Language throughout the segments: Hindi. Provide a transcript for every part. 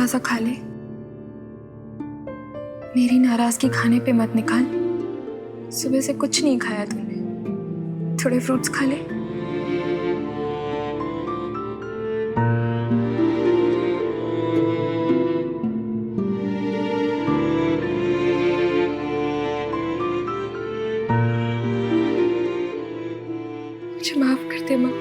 सा खा ले। मेरी नाराजगी खाने पे मत निकाल। सुबह से कुछ नहीं खाया तूने, थोड़े फ्रूट्स खा ले। मुझे माफ कर दे माँ।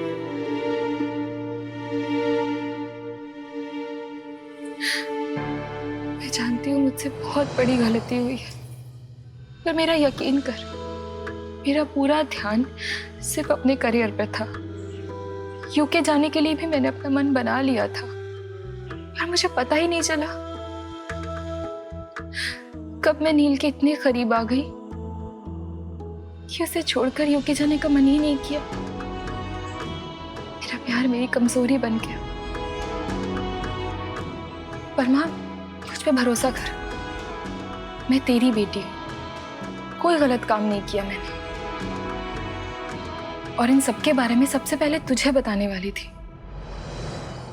मैं जानती हूँ मुझसे बहुत बड़ी गलती हुई है, पर मेरा यकीन कर, मेरा पूरा ध्यान सिर्फ अपने करियर पे था। यूके जाने के लिए भी मैंने अपना मन बना लिया था, पर मुझे पता ही नहीं चला कब मैं नील के इतने करीब आ गई कि उसे छोड़कर यूके जाने का मन ही नहीं किया। मेरा प्यार मेरी कमजोरी बन गया। पर माँ, मुझ पे भरोसा कर, मैं तेरी बेटी हूं, कोई गलत काम नहीं किया मैंने। और इन सबके बारे में सबसे पहले तुझे बताने वाली थी,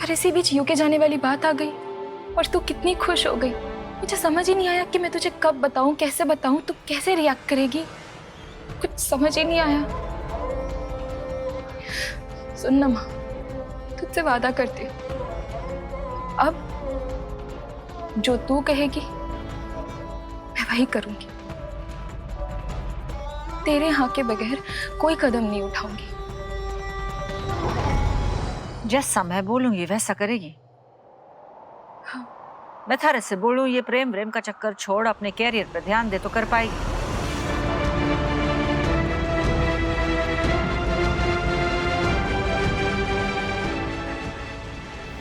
पर इसी बीच यूके जाने वाली बात आ गई और तू कितनी खुश हो गई। मुझे समझ ही नहीं आया कि मैं तुझे कब बताऊं, कैसे बताऊं, तू कैसे रिएक्ट करेगी, कुछ समझ ही नहीं आया। सुन ना माँ, तुझसे वादा करती हूँ, अब जो तू कहेगी मैं वही करूंगी। तेरे हाँ के बगैर कोई कदम नहीं उठाऊंगी। जैसा मैं बोलूंगी वैसा करेगी? हाँ। मैं थारे से बोलूं ये प्रेम प्रेम का चक्कर छोड़, अपने कैरियर पर ध्यान दे, तो कर पाएगी?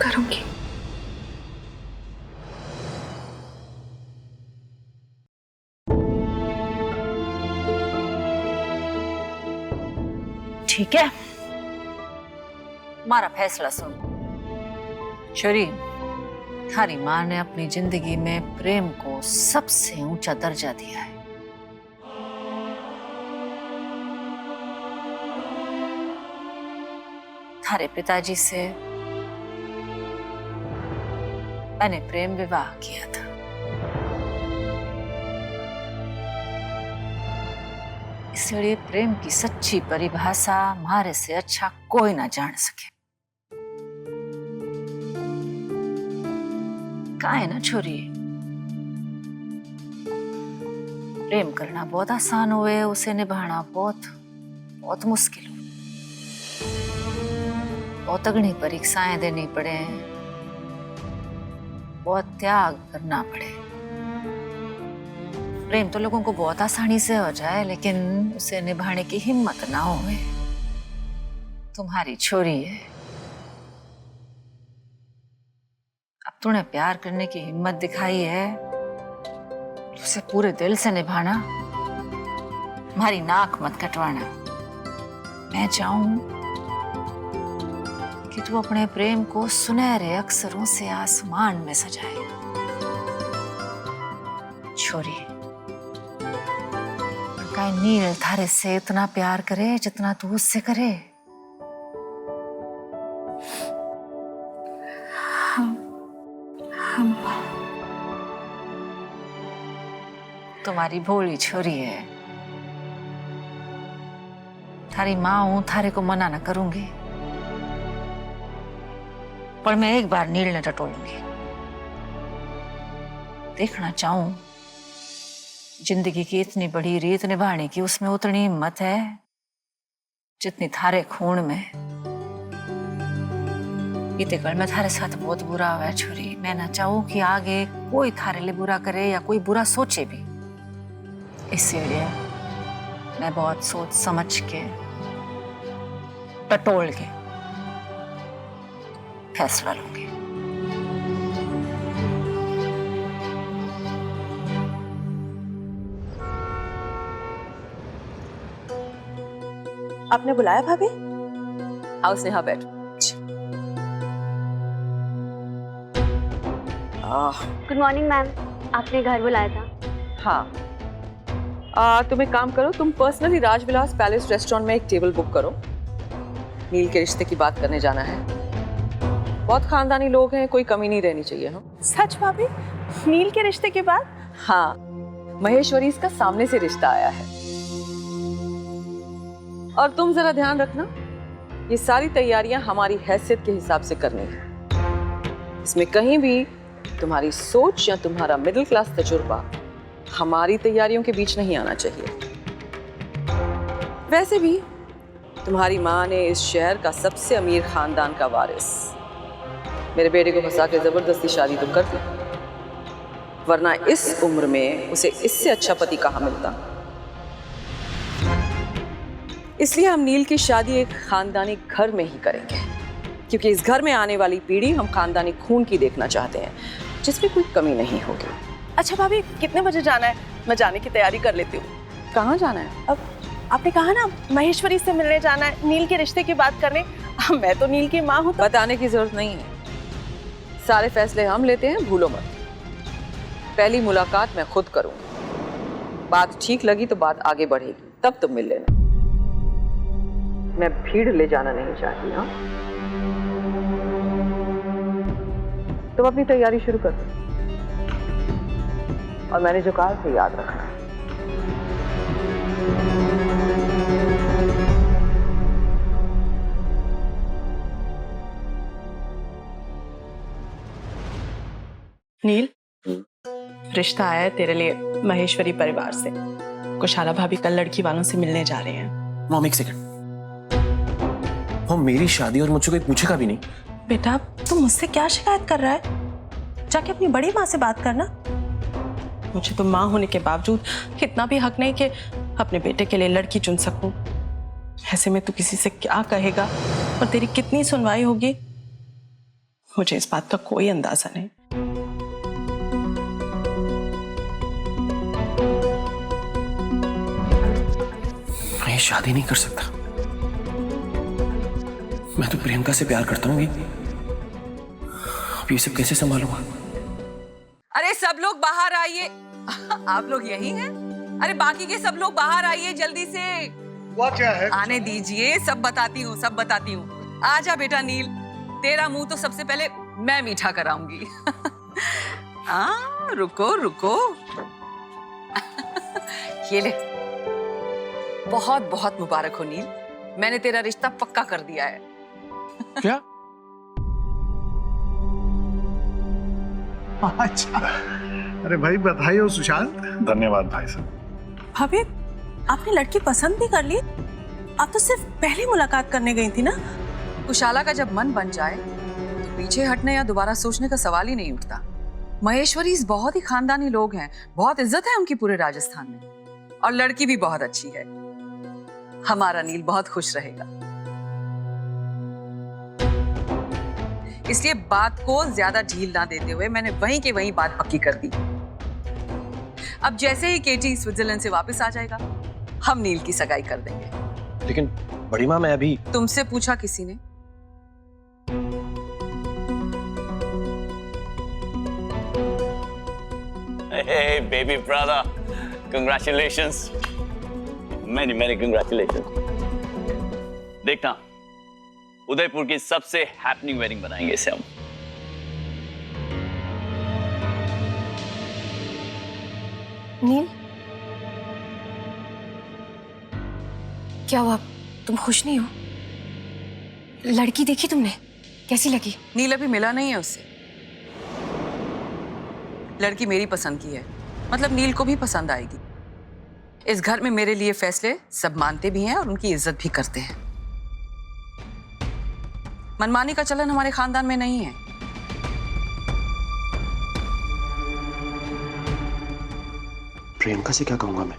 करूंगी। ठीक है, हमारा फैसला सुन। छोरी, थारी माँ ने अपनी जिंदगी में प्रेम को सबसे ऊंचा दर्जा दिया है। थारे पिताजी से मैंने प्रेम विवाह किया था। इसलिए प्रेम की सच्ची परिभाषा हमारे से अच्छा कोई ना जान सके। का है ना छोरी, प्रेम करना बहुत आसान हुए, उसे निभाना बहुत बहुत मुश्किल हो। बहुत अग्नि परीक्षाएं देनी पड़े, बहुत त्याग करना पड़े। प्रेम तो लोगों को बहुत आसानी से हो जाए, लेकिन उसे निभाने की हिम्मत ना हो। तुम्हारी छोरी है, अब तूने प्यार करने की हिम्मत दिखाई है, उसे पूरे दिल से निभाना, हमारी नाक मत कटवाना। मैं चाहूं कि तू अपने प्रेम को सुनहरे अक्षरों से आसमान में सजाए। छोरी, का नील थारे से इतना प्यार करे जितना तू उससे करे। तुम्हारी भोली छोरी है, थारी माँ हूं, थारे को मना ना करूंगी, पर मैं एक बार नील ने टटोलूंगी। देखना चाहूं जिंदगी की इतनी बड़ी रीत निभाने की उसमें उतनी हिम्मत है जितनी थारे खून में। बीते कल में थारे साथ बहुत बुरा हुआ है छोरी। मैं ना चाहूं कि आगे कोई थारे लिए बुरा करे या कोई बुरा सोचे भी, इसलिए मैं बहुत सोच समझ के टटोल के फैसला लूंगी। आपने बुलाया भाभी? हाउस नेहा बैठ। गुड मॉर्निंग मैम, आपने घर बुलाया था? हाँ, तुम एक काम करो, तुम पर्सनली राजविलास पैलेस रेस्टोरेंट में एक टेबल बुक करो। नील के रिश्ते की बात करने जाना है। बहुत खानदानी लोग हैं, कोई कमी नहीं रहनी चाहिए। हाँ, सच भाभी? नील के रिश्ते के बाद? हाँ, महेश्वरी इसका सामने से रिश्ता आया है। और तुम जरा ध्यान रखना, ये सारी तैयारियां हमारी हैसियत के हिसाब से करनी है। इसमें कहीं भी तुम्हारी सोच या तुम्हारा मिडिल क्लास तजुर्बा हमारी तैयारियों के बीच नहीं आना चाहिए। वैसे भी तुम्हारी माँ ने इस शहर का सबसे अमीर खानदान का वारिस मेरे बेटे को फंसा के जबरदस्ती शादी तो कर दी, वरना इस उम्र में उसे इससे अच्छा पति कहाँ मिलता। इसलिए हम नील की शादी एक खानदानी घर में ही करेंगे, क्योंकि इस घर में आने वाली पीढ़ी हम खानदानी खून की देखना चाहते हैं, जिसमें कोई कमी नहीं होगी। अच्छा भाभी, कितने बजे जाना है? मैं जाने की तैयारी कर लेती हूँ। कहाँ जाना है? अब आपने कहा ना महेश्वरी से मिलने जाना है, नील के रिश्ते की बात करने। अब मैं तो नील की माँ हूँ। बताने की जरूरत नहीं है, सारे फैसले हम लेते हैं, भूलो मत। पहली मुलाकात मैं खुद करूंगी, बात ठीक लगी तो बात आगे बढ़ेगी, तब तुम मिल लेना। मैं भीड़ ले जाना नहीं चाहती। हाँ, तुम अपनी तैयारी शुरू कर दो, और मैंने जो कहा उसे याद रखना। नील, रिश्ता आया है तेरे लिए महेश्वरी परिवार से। कुशाला भाभी कल लड़की वालों से मिलने जा रहे हैं। मॉम एक सेकंड, मॉम मेरी शादी और मुझसे कोई पूछेगा भी नहीं। बेटा तू मुझसे क्या शिकायत कर रहा है? जाके अपनी बड़ी माँ से बात करना। मुझे तो माँ होने के बावजूद इतना भी हक नहीं कि अपने बेटे के लिए लड़की चुन सकूं। ऐसे में तू किसी से क्या कहेगा और तेरी कितनी सुनवाई होगी, मुझे इस बात का कोई अंदाजा नहीं। मैं ये शादी नहीं कर सकता। मैं तो प्रियंका से प्यार करता हूँ। अब ये सब कैसे संभालूंगा? अरे सब लोग बाहर आइए। आप लोग यही हैं? अरे बाकी के सब लोग बाहर आइए जल्दी से। हुआ क्या है? आने दीजिए, सब बताती हूँ, सब बताती हूँ। आजा बेटा नील, तेरा मुंह तो सबसे पहले मैं मीठा कराऊंगी। हाँ रुको रुको। ये ले, बहुत बहुत मुबारक हो नील, मैंने तेरा रिश्ता पक्का कर दिया है। क्या? अच्छा, अरे भाई बधाई हो सुशांत। धन्यवाद भाई साहब। भाभी, आपने लड़की पसंद भी कर ली? आप तो सिर्फ पहली मुलाकात करने गई थी ना? कुशाला का जब मन बन जाए तो पीछे हटने या दोबारा सोचने का सवाल ही नहीं उठता। महेश्वरी बहुत ही खानदानी लोग हैं, बहुत इज्जत है उनकी पूरे राजस्थान में, और लड़की भी बहुत अच्छी है। हमारा नील बहुत खुश रहेगा, इसलिए बात को ज्यादा ढील ना देते हुए मैंने वहीं के वहीं बात पक्की कर दी। अब जैसे ही केटी स्विट्जरलैंड से वापस आ जाएगा, हम नील की सगाई कर देंगे। लेकिन बड़ी माँ, मैं अभी। तुमसे पूछा किसी ने? Hey, baby brother, congratulations. Many congratulations. देखना, उदयपुर की सबसे हैपनिंग वेडिंग बनाएंगे इसे हम। नील, क्या हुआ? तुम खुश नहीं हो? लड़की देखी तुमने? कैसी लगी? नील अभी मिला नहीं है उससे। लड़की मेरी पसंद की है, मतलब नील को भी पसंद आएगी। इस घर में मेरे लिए फैसले सब मानते भी हैं और उनकी इज्जत भी करते हैं। मनमानी का चलन हमारे खानदान में नहीं है। प्रियंका से क्या कहूंगा मैं?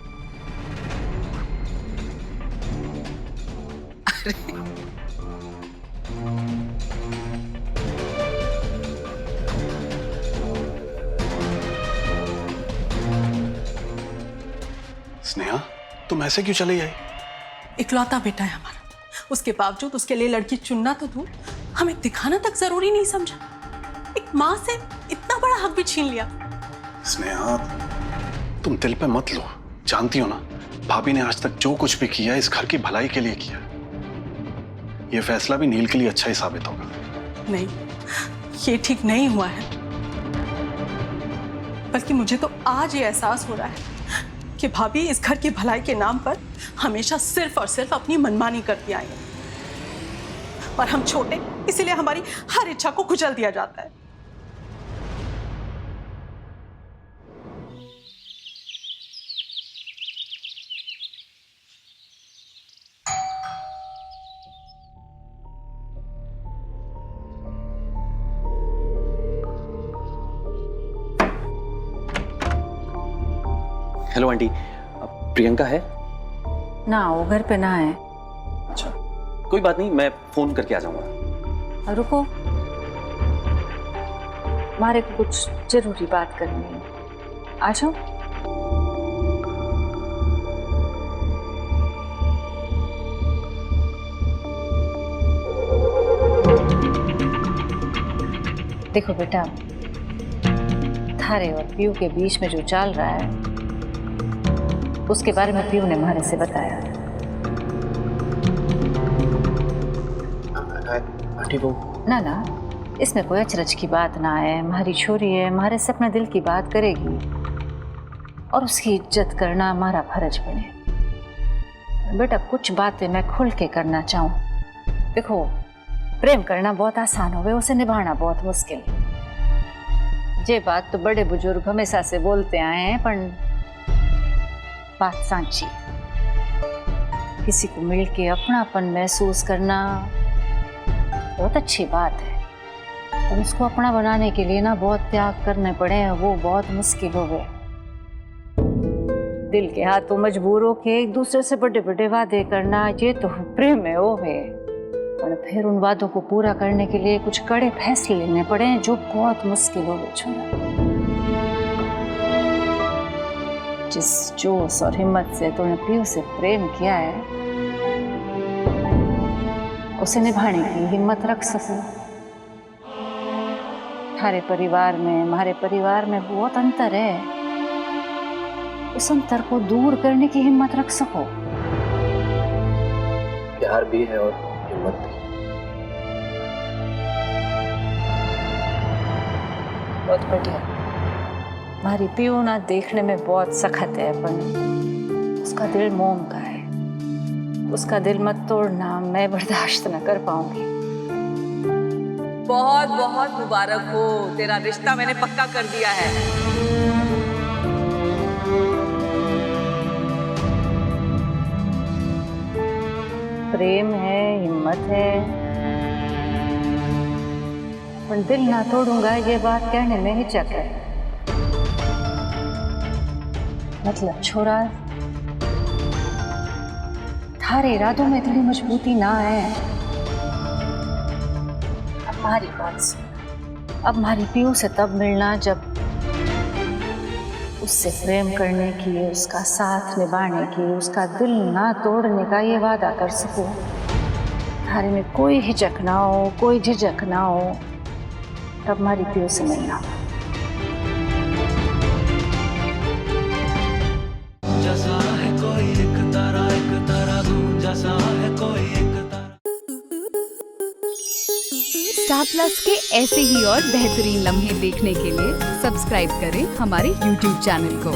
स्नेहा, तुम ऐसे क्यों चली आई? इकलौता बेटा है हमारा, उसके बावजूद उसके लिए लड़की चुनना तो दूर, हमें दिखाना तक जरूरी नहीं समझा। एक माँ से इतना बड़ा हक भी छीन लिया। स्नेहा, तुम दिल पे मत लो, जानती हो ना भाभी ने आज तक जो कुछ भी किया इस घर की भलाई के लिए किया। ये फैसला भी नील के लिए अच्छा ही साबित होगा। नहीं, ये ठीक नहीं हुआ है। बल्कि मुझे तो आज ये एहसास हो रहा है कि भाभी इस घर की भलाई के नाम पर हमेशा सिर्फ और सिर्फ अपनी मनमानी करती आई है, और हम छोटे इसीलिए हमारी हर इच्छा को कुचल दिया जाता है। हेलो आंटी, प्रियंका है? ना, वो घर पे ना है। अच्छा, कोई बात नहीं, मैं फोन करके आ जाऊंगा। रुको, हमारे को कुछ जरूरी बात करनी है, आ जाओ। देखो बेटा, थारे और पीयू के बीच में जो चल रहा है उसके बारे में पीयू ने हमारे से बताया। आंटी वो ना ना, इसमें कोई अचरज की बात ना है। हमारी छोरी है, हमारे से अपने दिल की बात करेगी और उसकी इज्जत करना हमारा फर्ज बने। बेटा, कुछ बातें मैं खुल के करना चाहूँ। देखो, प्रेम करना बहुत आसान होवे, उसे निभाना बहुत मुश्किल है। ये बात तो बड़े बुजुर्ग हमेशा से बोलते आए हैं, पर बात सांची। किसी को मिलके अपनापन महसूस करना बहुत अच्छी बात है, और उसको अपना बनाने के लिए ना बहुत त्याग करने पड़े, वो बहुत मुश्किल हो गए। दिल के हाथों मजबूर होके एक दूसरे से बड़े बड़े वादे करना, ये तो प्रेम में हो गए, पर फिर उन वादों को पूरा करने के लिए कुछ कड़े फैसले लेने पड़े, जो बहुत मुश्किल हो गए। छोड़ा, जिस जोश और हिम्मत से तूने पीयू से प्रेम किया है, उसे निभाने की हिम्मत रख सकूं। हमारे परिवार में, हमारे परिवार में बहुत अंतर है, उस अंतर को दूर करने की हिम्मत रख सको। प्यार भी है और हिम्मत भी। बहुत बढ़िया। हमारी पीयू ना देखने में बहुत सख्त है, पर उसका दिल मोम का है। उसका दिल मत तोड़ना, मैं बर्दाश्त न कर पाऊंगी। बहुत बहुत मुबारक हो, तेरा रिश्ता मैंने पक्का कर दिया है। प्रेम है, हिम्मत है, पर दिल ना तोड़ूंगा, ये बात कहने में हिचक है। मतलब छोरा, थारे इरादों में इतनी मजबूती ना है। अब हमारी बात सुन। अब हमारी पीयू से तब मिलना जब उससे प्रेम करने की, उसका साथ निभाने की, उसका दिल ना तोड़ने का ये वादा कर सको। थारे में कोई हिचक ना हो, कोई झिझक ना हो, तब हमारी पीयू से मिलना। स्टार प्लस के ऐसे ही और बेहतरीन लम्हे देखने के लिए सब्सक्राइब करें हमारे YouTube चैनल को।